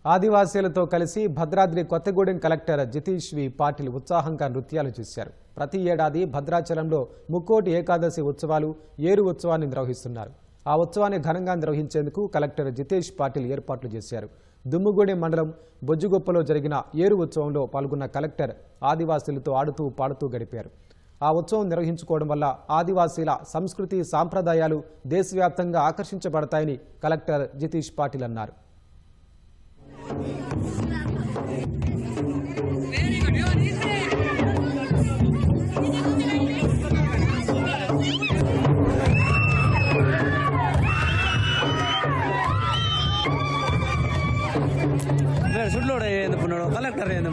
ఆదివాసీలతో కలిసి భద్రాద్రి కొత్తగూడెం కలెక్టర్ జితీష్ వి పాటిల్ ఉత్సాహంగా నృత్యాలు చేశారు. ప్రతి ఏడాది భద్రాచలంలో ముక్కోటి ఏకాదశి ఉత్సవాలు ఏరు ఉత్సవాన్ని నిర్వహిస్తున్నారు. ఆ ఉత్సవాన్ని ఘనంగా నిర్వహించేందుకు కలెక్టర్ జితేష్ పాటిల్ ఏర్పాట్లు చేశారు. దుమ్ముగూడెం మండలం బొజ్జుగొప్పలో జరిగిన ఏరు ఉత్సవంలో పాల్గొన్న కలెక్టర్ ఆదివాసీలతో ఆడుతూ పాడుతూ గడిపారు. ఆ ఉత్సవం నిర్వహించుకోవడం వల్ల ఆదివాసీల సంస్కృతి సాంప్రదాయాలు దేశవ్యాప్తంగా ఆకర్షించబడతాయని కలెక్టర్ జితేష్ పాటిల్ అన్నారు. ಸುಡ್ಲೋಡ ಏನು ಕಲೆಕ್ಟರ್ ಏನು